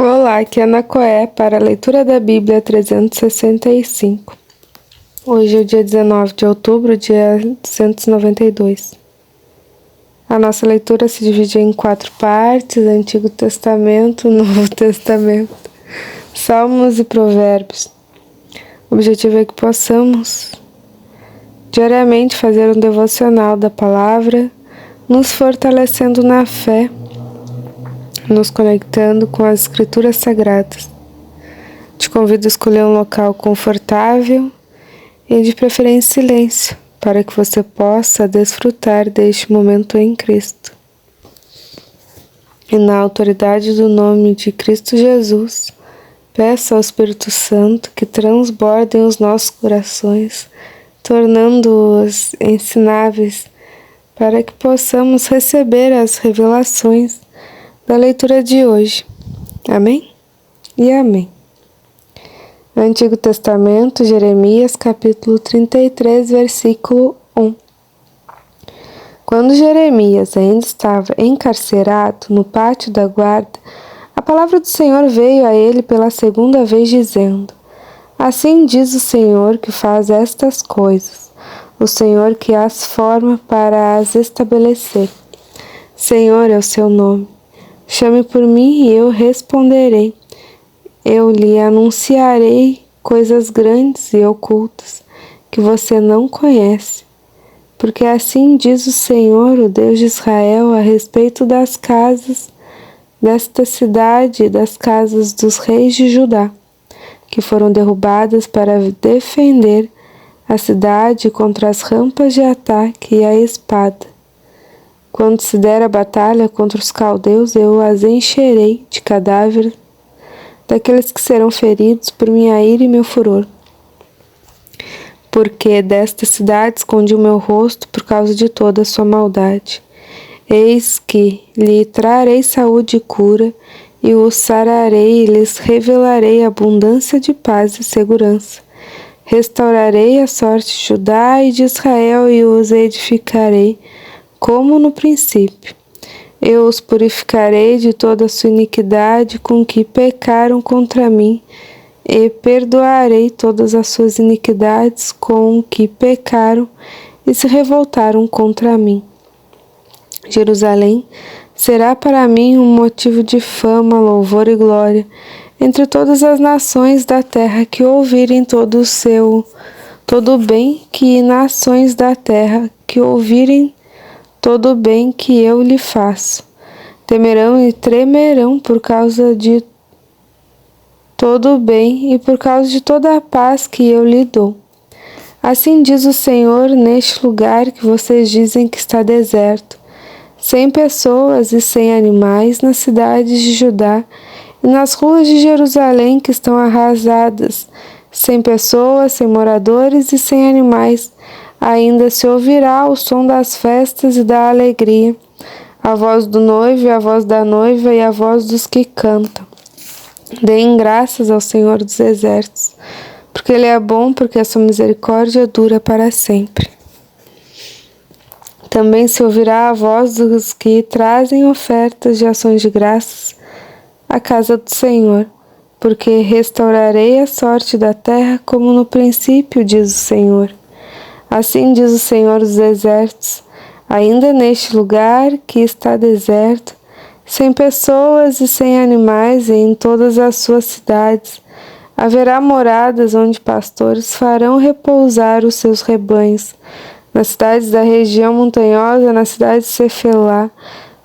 Olá, aqui é Ana Coé para a leitura da Bíblia 365. Hoje é o dia 19 de outubro, dia 292. A nossa leitura se divide em 4 partes: Antigo Testamento, Novo Testamento, Salmos e Provérbios. O objetivo é que possamos diariamente fazer um devocional da palavra, nos fortalecendo na fé, nos conectando com as Escrituras Sagradas. Te convido a escolher um local confortável e de preferência silêncio, para que você possa desfrutar deste momento em Cristo. E na autoridade do nome de Cristo Jesus, peço ao Espírito Santo que transbordem os nossos corações, tornando-os ensináveis, para que possamos receber as revelações da leitura de hoje. Amém? E amém. No Antigo Testamento, Jeremias, capítulo 33, versículo 1. Quando Jeremias ainda estava encarcerado no pátio da guarda, a palavra do Senhor veio a ele pela segunda vez, dizendo: Assim diz o Senhor que faz estas coisas, o Senhor que as forma para as estabelecer. Senhor é o seu nome. Chame por mim e eu responderei. Eu lhe anunciarei coisas grandes e ocultas que você não conhece. Porque assim diz o Senhor, o Deus de Israel, a respeito das casas desta cidade e das casas dos reis de Judá, que foram derrubadas para defender a cidade contra as rampas de ataque e a espada. Quando se der a batalha contra os caldeus, eu as encherei de cadáveres daqueles que serão feridos por minha ira e meu furor. Porque desta cidade escondi o meu rosto por causa de toda a sua maldade. Eis que lhe trarei saúde e cura, e os sararei e lhes revelarei abundância de paz e segurança. Restaurarei a sorte de Judá e de Israel e os edificarei, como no princípio. Eu os purificarei de toda a sua iniquidade com que pecaram contra mim, e perdoarei todas as suas iniquidades com que pecaram e se revoltaram contra mim. Jerusalém será para mim um motivo de fama, louvor e glória entre todas as nações da terra que ouvirem todo o bem que nações da terra que ouvirem todo o bem que eu lhe faço. Temerão e tremerão por causa de todo o bem e por causa de toda a paz que eu lhe dou. Assim diz o Senhor neste lugar que vocês dizem que está deserto, sem pessoas e sem animais nas cidades de Judá e nas ruas de Jerusalém que estão arrasadas, sem pessoas, sem moradores e sem animais. Ainda se ouvirá o som das festas e da alegria, a voz do noivo e a voz da noiva e a voz dos que cantam. Deem graças ao Senhor dos Exércitos, porque Ele é bom, porque a sua misericórdia dura para sempre. Também se ouvirá a voz dos que trazem ofertas de ações de graças à casa do Senhor, porque restaurarei a sorte da terra como no princípio, diz o Senhor. Assim diz o Senhor dos Exércitos, ainda neste lugar que está deserto, sem pessoas e sem animais, e em todas as suas cidades, haverá moradas onde pastores farão repousar os seus rebanhos, nas cidades da região montanhosa, na cidade de Cefelá,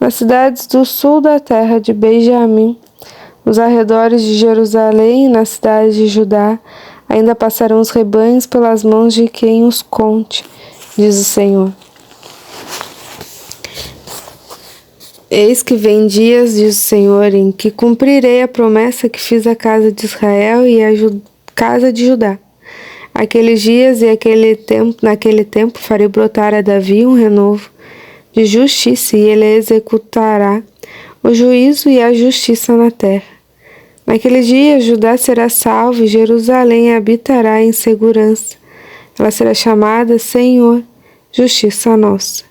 nas cidades do sul da terra de Benjamim, nos arredores de Jerusalém e na cidade de Judá, ainda passarão os rebanhos pelas mãos de quem os conte, diz o Senhor. Eis que vem dias, diz o Senhor, em que cumprirei a promessa que fiz à casa de Israel e à casa de Judá. Aqueles dias e naquele tempo farei brotar a Davi um renovo de justiça, e ele executará o juízo e a justiça na terra. Naquele dia, Judá será salvo e Jerusalém habitará em segurança. Ela será chamada Senhor, Justiça Nossa.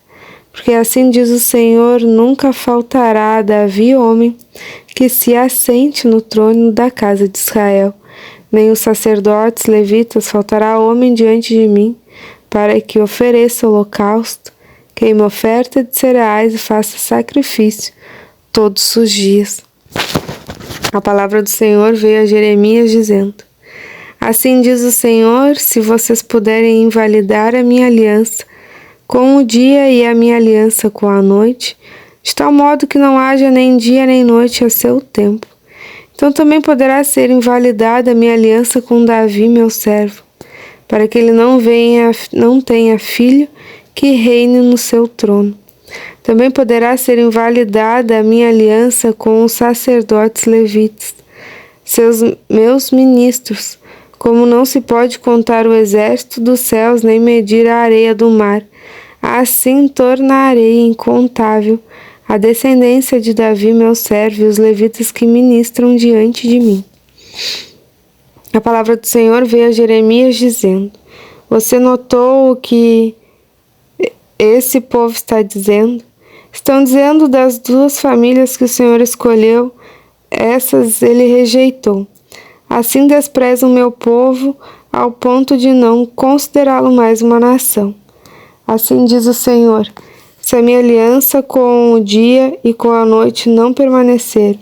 Porque assim diz o Senhor, nunca faltará a Davi homem que se assente no trono da casa de Israel. Nem os sacerdotes levitas faltará homem diante de mim, para que ofereça holocausto, queime oferta de cereais e faça sacrifício todos os dias. A palavra do Senhor veio a Jeremias dizendo: Assim diz o Senhor, se vocês puderem invalidar a minha aliança com o dia e a minha aliança com a noite, de tal modo que não haja nem dia nem noite a seu tempo, então também poderá ser invalidada a minha aliança com Davi, meu servo, para que ele não tenha filho que reine no seu trono. Também poderá ser invalidada a minha aliança com os sacerdotes levitas, meus ministros, como não se pode contar o exército dos céus nem medir a areia do mar. Assim tornarei incontável a descendência de Davi, meu servo, e os levitas que ministram diante de mim. A palavra do Senhor veio a Jeremias dizendo: Você notou o que esse povo está dizendo? Estão dizendo das duas famílias que o Senhor escolheu, essas ele rejeitou. Assim desprezam meu povo ao ponto de não considerá-lo mais uma nação. Assim diz o Senhor: se a minha aliança com o dia e com a noite não permanecer,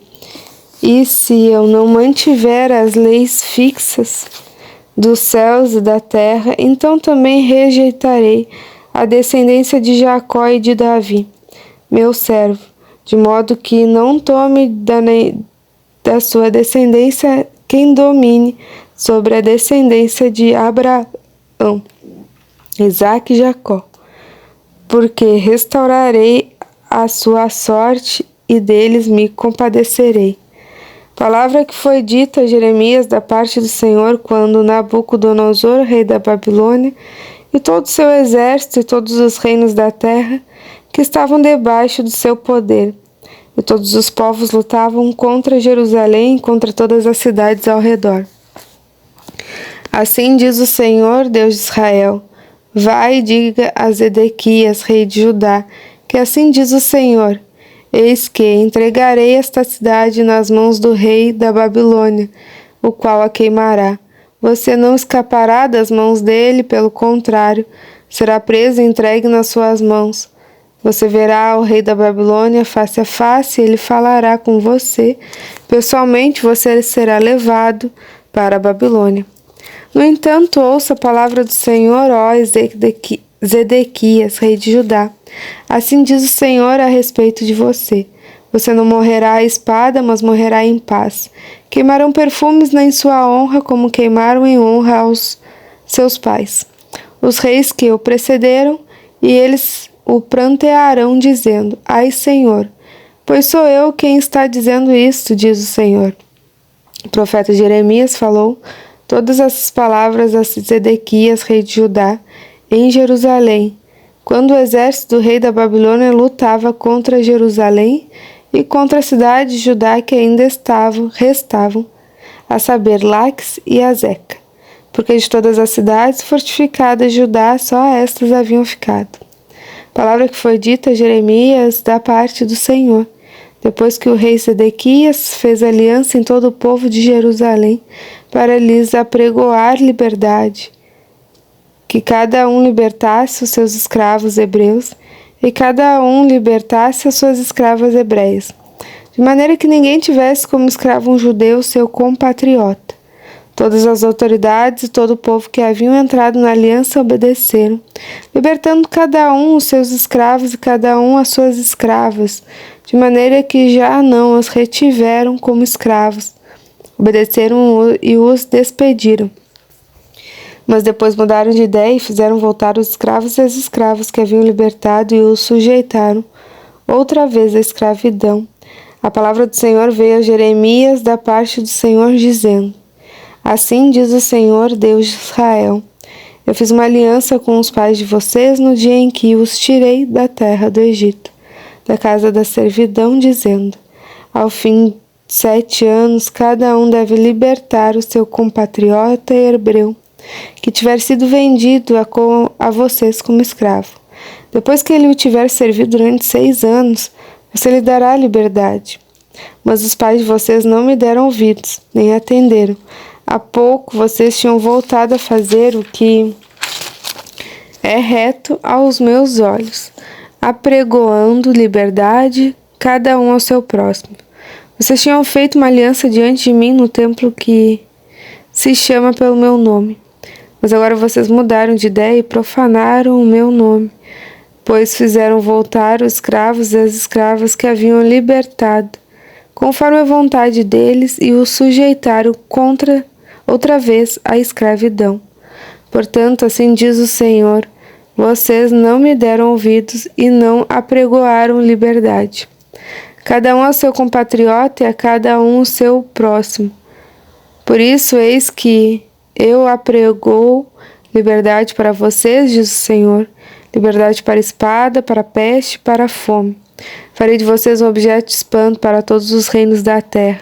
e se eu não mantiver as leis fixas dos céus e da terra, então também rejeitarei a descendência de Jacó e de Davi, meu servo, de modo que não tome da sua descendência quem domine sobre a descendência de Abraão, Isaque e Jacó, porque restaurarei a sua sorte e deles me compadecerei. Palavra que foi dita a Jeremias da parte do Senhor quando Nabucodonosor, rei da Babilônia, e todo o seu exército e todos os reinos da terra que estavam debaixo do seu poder, e todos os povos lutavam contra Jerusalém e contra todas as cidades ao redor. Assim diz o Senhor, Deus de Israel: vai e diga a Zedequias, rei de Judá, que assim diz o Senhor: eis que entregarei esta cidade nas mãos do rei da Babilônia, o qual a queimará. Você não escapará das mãos dele, pelo contrário, será preso e entregue nas suas mãos. Você verá o rei da Babilônia face a face, e ele falará com você. Pessoalmente, você será levado para a Babilônia. No entanto, ouça a palavra do Senhor, ó Zedequias, rei de Judá. Assim diz o Senhor a respeito de você: você não morrerá à espada, mas morrerá em paz. Queimarão perfumes em sua honra, como queimaram em honra aos seus pais, os reis que o precederam, e eles o prantearão, dizendo: ai, Senhor, pois sou eu quem está dizendo isto, diz o Senhor. O profeta Jeremias falou todas essas palavras a Zedequias, rei de Judá, em Jerusalém, quando o exército do rei da Babilônia lutava contra Jerusalém e contra a cidade de Judá que ainda restavam, a saber, Laques e Azeca, porque de todas as cidades fortificadas de Judá só estas haviam ficado. Palavra que foi dita a Jeremias da parte do Senhor, depois que o rei Zedequias fez aliança em todo o povo de Jerusalém para lhes apregoar liberdade, que cada um libertasse os seus escravos hebreus e cada um libertasse as suas escravas hebreias, de maneira que ninguém tivesse como escravo um judeu, seu compatriota. Todas as autoridades e todo o povo que haviam entrado na aliança obedeceram, libertando cada um os seus escravos e cada um as suas escravas, de maneira que já não os retiveram como escravos. Obedeceram e os despediram. Mas depois mudaram de ideia e fizeram voltar os escravos e as escravas que haviam libertado e os sujeitaram outra vez à escravidão. A palavra do Senhor veio a Jeremias da parte do Senhor, dizendo: assim diz o Senhor, Deus de Israel: eu fiz uma aliança com os pais de vocês no dia em que os tirei da terra do Egito, da casa da servidão, dizendo: ao fim de 7 anos, cada um deve libertar o seu compatriota hebreu, que tiver sido vendido a vocês como escravo. Depois que ele o tiver servido durante 6 anos, você lhe dará liberdade. Mas os pais de vocês não me deram ouvidos, nem atenderam. Há pouco vocês tinham voltado a fazer o que é reto aos meus olhos, apregoando liberdade, cada um ao seu próximo. Vocês tinham feito uma aliança diante de mim no templo que se chama pelo meu nome. Mas agora vocês mudaram de ideia e profanaram o meu nome, pois fizeram voltar os escravos e as escravas que haviam libertado, conforme a vontade deles, e os sujeitaram outra vez à escravidão. Portanto, assim diz o Senhor, vocês não me deram ouvidos e não apregoaram liberdade. Cada um ao seu compatriota e a cada um o seu próximo. Por isso, eis que eu apregou liberdade para vocês, diz o Senhor, liberdade para a espada, para a peste, para a fome. Farei de vocês um objeto de espanto para todos os reinos da terra.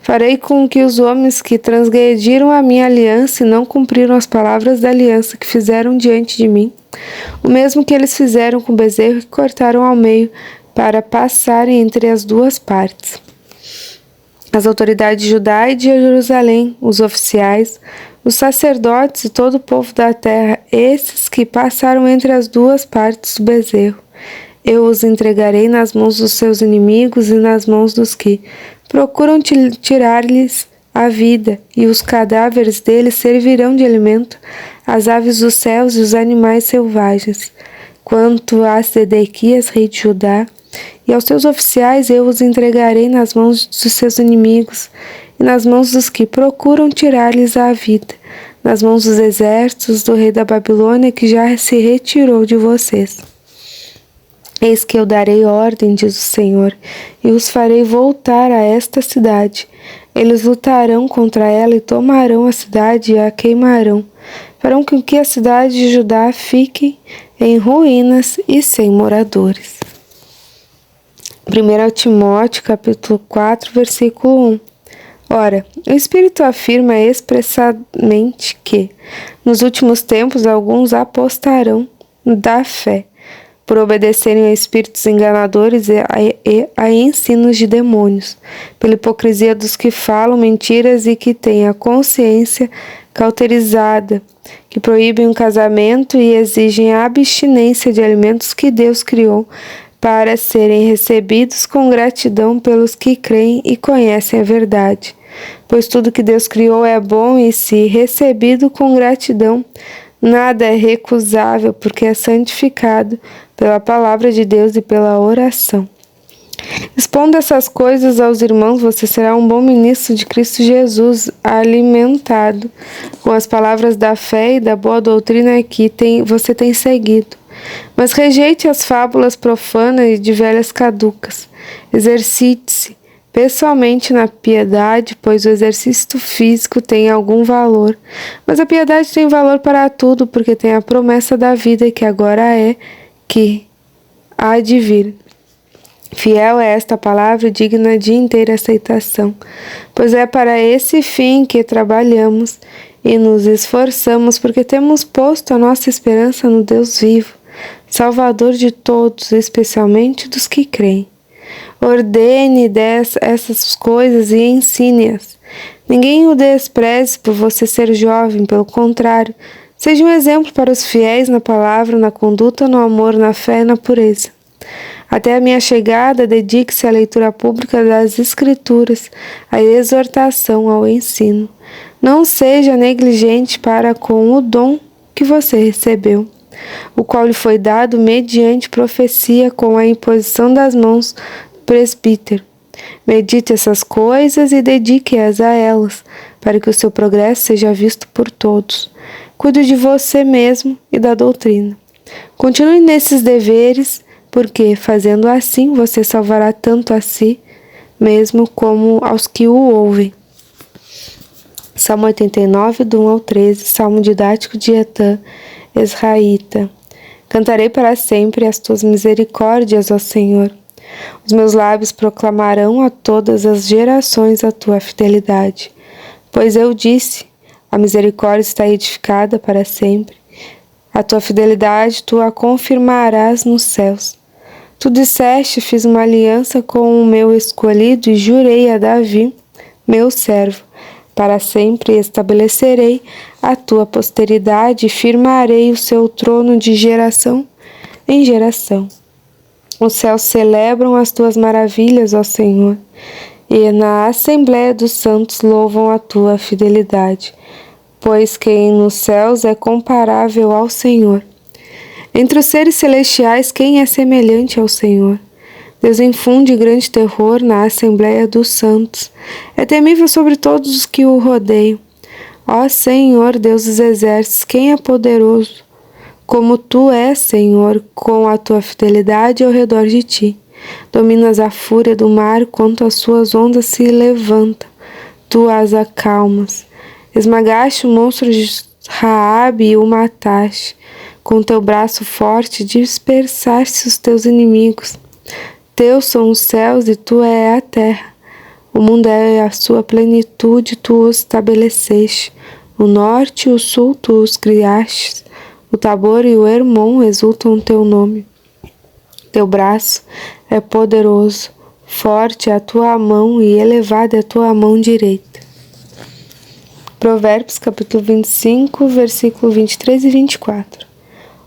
Farei com que os homens que transgrediram a minha aliança e não cumpriram as palavras da aliança que fizeram diante de mim, o mesmo que eles fizeram com o bezerro que cortaram ao meio para passarem entre as duas partes. As autoridades de Judá e de Jerusalém, os oficiais, os sacerdotes e todo o povo da terra, esses que passaram entre as duas partes do bezerro, eu os entregarei nas mãos dos seus inimigos e nas mãos dos que procuram tirar-lhes a vida, e os cadáveres deles servirão de alimento às aves dos céus e os animais selvagens. Quanto a Sedequias, rei de Judá, e aos seus oficiais eu os entregarei nas mãos dos seus inimigos e nas mãos dos que procuram tirar-lhes a vida, nas mãos dos exércitos do rei da Babilônia que já se retirou de vocês. Eis que eu darei ordem, diz o Senhor, e os farei voltar a esta cidade. Eles lutarão contra ela e tomarão a cidade e a queimarão. Farão com que a cidade de Judá fique em ruínas e sem moradores. 1 Timóteo, capítulo 4, versículo 1. Ora, o Espírito afirma expressamente que, nos últimos tempos, alguns apostarão da fé, por obedecerem a espíritos enganadores e a ensinos de demônios, pela hipocrisia dos que falam mentiras e que têm a consciência cauterizada, que proíbem o casamento e exigem a abstinência de alimentos que Deus criou para serem recebidos com gratidão pelos que creem e conhecem a verdade. Pois tudo que Deus criou é bom e, se recebido com gratidão, nada é recusável, porque é santificado pela palavra de Deus e pela oração. Expondo essas coisas aos irmãos, você será um bom ministro de Cristo Jesus, alimentado com as palavras da fé e da boa doutrina que você tem seguido. Mas rejeite as fábulas profanas e de velhas caducas. Exercite-se pessoalmente na piedade, pois o exercício físico tem algum valor. Mas a piedade tem valor para tudo, porque tem a promessa da vida que agora que há de vir. Fiel é esta palavra, digna de inteira aceitação, pois é para esse fim que trabalhamos e nos esforçamos, porque temos posto a nossa esperança no Deus vivo, Salvador de todos, especialmente dos que creem. Ordene essas coisas e ensine-as. Ninguém o despreze por você ser jovem, pelo contrário, seja um exemplo para os fiéis na palavra, na conduta, no amor, na fé e na pureza. Até a minha chegada, dedique-se à leitura pública das Escrituras, à exortação, ao ensino. Não seja negligente para com o dom que você recebeu, o qual lhe foi dado mediante profecia com a imposição das mãos do presbítero. Medite essas coisas e dedique-as a elas, para que o seu progresso seja visto por todos. Cuide de você mesmo e da doutrina. Continue nesses deveres, porque, fazendo assim, você salvará tanto a si mesmo como aos que o ouvem. Salmo 89, do 1 ao 13, Salmo didático de Etã, Esraíta. Cantarei para sempre as tuas misericórdias, ó Senhor. Os meus lábios proclamarão a todas as gerações a tua fidelidade. Pois eu disse, a misericórdia está edificada para sempre. A tua fidelidade tu a confirmarás nos céus. Tu disseste: fiz uma aliança com o meu escolhido e jurei a Davi, meu servo. Para sempre estabelecerei a tua posteridade e firmarei o seu trono de geração em geração. Os céus celebram as tuas maravilhas, ó Senhor, e na Assembleia dos Santos louvam a tua fidelidade, pois quem nos céus é comparável ao Senhor? Entre os seres celestiais, quem é semelhante ao Senhor? Deus infunde grande terror na Assembleia dos Santos. É temível sobre todos os que o rodeiam. Ó Senhor, Deus dos exércitos, quem é poderoso? Como tu és, Senhor, com a tua fidelidade ao redor de ti. Dominas a fúria do mar quando as suas ondas se levantam. Tu as acalmas. Esmagaste o monstro de Raabe e o mataste. Com teu braço forte dispersaste os teus inimigos. Teus são os céus e tu é a terra. O mundo é a sua plenitude, tu os estabeleceste. O norte e o sul tu os criaste. O Tabor e o Hermon exultam o teu nome. Teu braço é poderoso, forte é a tua mão e elevada é a tua mão direita. Provérbios capítulo 25, versículo 23 e 24.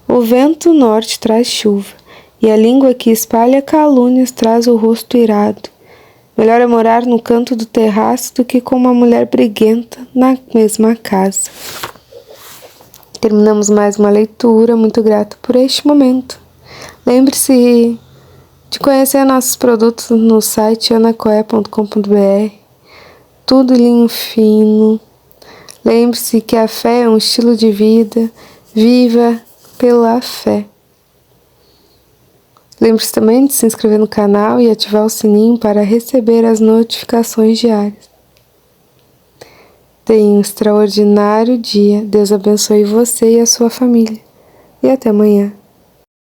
O vento norte traz chuva, e a língua que espalha calúnias traz o rosto irado. Melhor é morar no canto do terraço do que com uma mulher briguenta na mesma casa. Terminamos mais uma leitura, muito grata por este momento. Lembre-se de conhecer nossos produtos no site anacoé.com.br. Tudo linho fino. Lembre-se que a fé é um estilo de vida. Viva pela fé. Lembre-se também de se inscrever no canal e ativar o sininho para receber as notificações diárias. Tenha um extraordinário dia. Deus abençoe você e a sua família. E até amanhã.